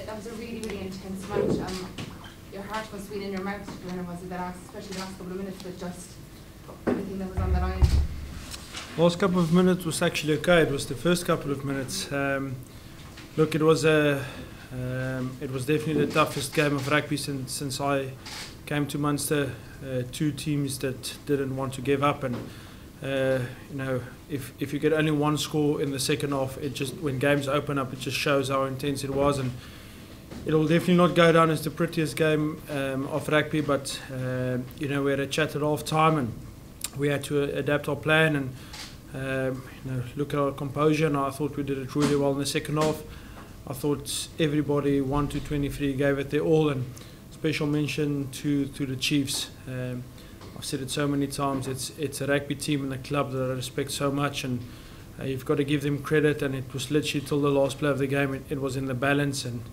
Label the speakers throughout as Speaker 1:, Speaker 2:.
Speaker 1: That was a really, really intense match. Your heart must have been in your mouth, was it, especially the last couple of minutes, with just everything that was on the line?
Speaker 2: Last couple of minutes was actually okay. It was the first couple of minutes. Look, it was definitely the toughest game of rugby since I came to Munster. Two teams that didn't want to give up, and if you get only one score in the second half, it just, when games open up, it just shows how intense it was. And it'll definitely not go down as the prettiest game of rugby, but we had a chat at half time and we had to adapt our plan and look at our composure, and I thought we did it really well in the second half. I thought everybody 1 to 23 gave it their all, and special mention to the Chiefs. I've said it so many times, it's a rugby team and a club that I respect so much, and you've got to give them credit, and it was literally till the last play of the game it was in the balance. And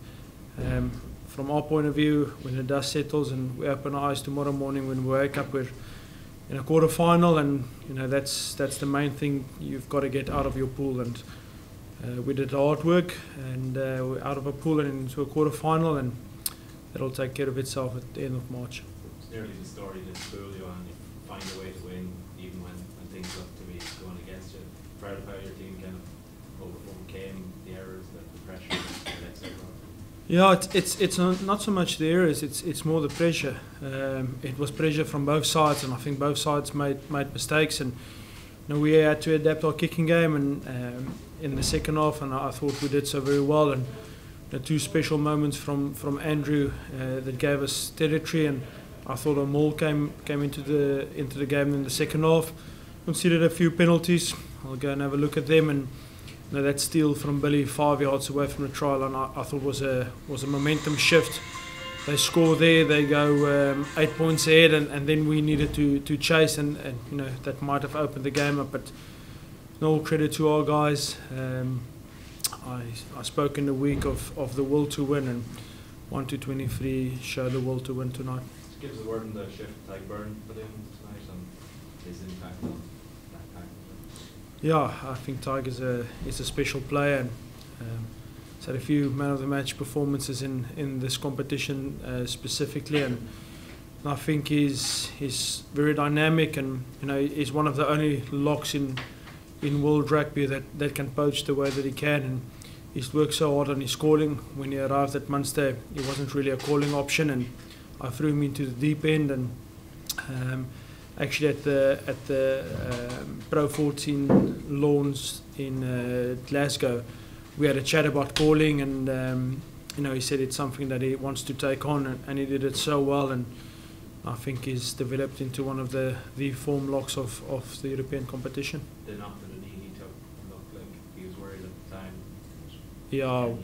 Speaker 2: from our point of view, when the dust settles and we open our eyes tomorrow morning when we wake up, we're in a quarter final, and that's the main thing you've got to get out of your pool. And we did hard work, and we're out of a pool and into a quarter final, and that'll take care of itself at the end of March.
Speaker 3: It's nearly the story that school you on. You find a way to win even when things look to be going against you. Proud of how your team kind of overcame the errors, the pressure, etc.
Speaker 2: Yeah, it's not so much the errors, it's more the pressure. It was pressure from both sides, and I think both sides made mistakes, and we had to adapt our kicking game and in the second half, and I thought we did so very well. And the two special moments from Andrew that gave us territory, and I thought a maul came into the game in the second half. Considered a few penalties. I'll go and have a look at them, and that steal from Billy 5 yards away from the try line, I thought was a momentum shift. They score there, they go 8 points ahead, and then we needed to chase, and that might have opened the game up. But no credit to our guys. I spoke in the week of the will to win, and 1 to 23 show the will to win tonight.
Speaker 3: Just give us a word on the shift Tyke Byrne put in tonight and his impact on that pack.
Speaker 2: Yeah, I think Tyke is a special player, and he's had a few man of the match performances in this competition specifically, and I think he's very dynamic, and he's one of the only locks in world rugby that can poach the way that he can, and he's worked so hard on his calling. When he arrived at Munster, he wasn't really a calling option, and I threw him into the deep end. And actually at the Pro 14 lawns in Glasgow, we had a chat about calling, and he said it's something that he wants to take on, and he did it so well, and I think he's developed into one of the form locks of the European competition.
Speaker 3: The knock to the knee he took looked like he was worried at the time.
Speaker 2: Yeah.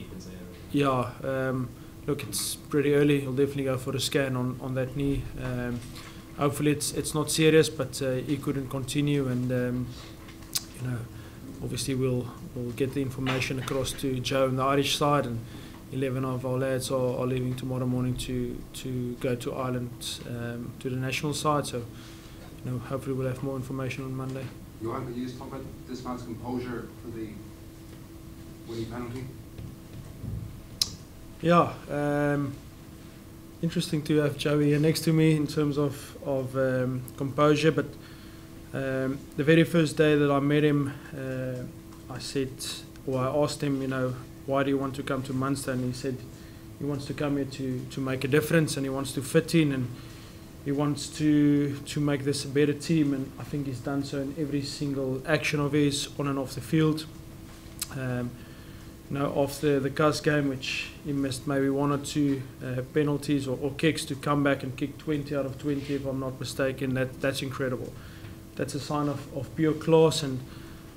Speaker 2: Look, it's pretty early. He'll definitely go for a scan on that knee. Hopefully it's not serious, but he couldn't continue, and obviously we'll get the information across to Joe on the Irish side, and 11 of our lads are leaving tomorrow morning to go to Ireland to the national side. So hopefully we'll have more information on Monday.
Speaker 4: Johan, could you just talk about this man's composure for the winning penalty?
Speaker 2: Yeah, interesting to have Joey here next to me in terms of composure. But the very first day that I met him, I asked him, why do you want to come to Munster? And he said he wants to come here to make a difference, and he wants to fit in, and he wants to make this a better team. And I think he's done so in every single action of his, on and off the field. After the Cus game, which he missed maybe 1 or 2 penalties or kicks, to come back and kick 20 out of 20, if I'm not mistaken, that's incredible. That's a sign of pure class, and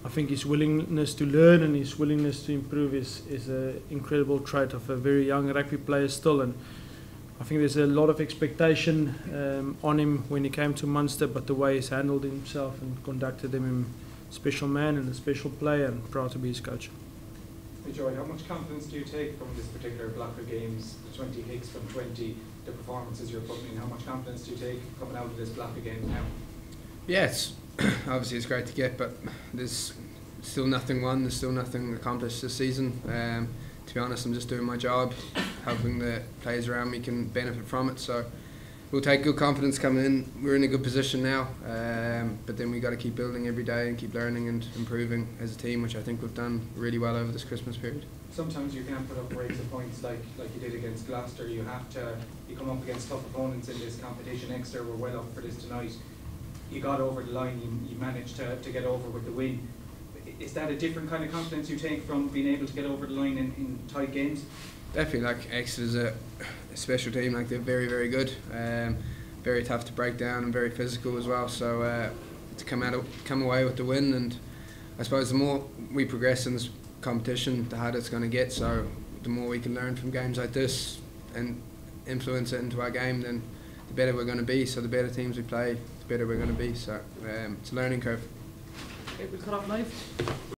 Speaker 2: I think his willingness to learn and his willingness to improve is an incredible trait of a very young rugby player still. And I think there's a lot of expectation on him when he came to Munster, but the way he's handled himself and conducted him, a special man and a special player, and proud to be his coach.
Speaker 5: Hey Joey, how much confidence do you take from this particular block of games, the 20 kicks from 20, the performances you're putting in? How much confidence do you take coming out of this block of games now?
Speaker 6: Yes, obviously it's great to get, but there's still nothing won, there's still nothing accomplished this season. To be honest, I'm just doing my job, hoping the players around me can benefit from it. So we'll take good confidence coming in. We're in a good position now, but then we've got to keep building every day and keep learning and improving as a team, which I think we've done really well over this Christmas period.
Speaker 5: Sometimes you can't put up rates of points like you did against Gloucester. You come up against tough opponents in this competition. Exeter were well up for this tonight. You got over the line, you managed to get over with the win. Is that a different kind of confidence you take from being able to get over the line in tight games?
Speaker 6: Definitely, like Exeter's a special team. Like they're very, very good, very tough to break down and very physical as well. So to come away with the win, and I suppose the more we progress in this competition, the harder it's going to get. So the more we can learn from games like this and influence it into our game, then the better we're going to be. So the better teams we play, the better we're going to be. So it's a learning curve.
Speaker 7: Okay, we'll cut off live.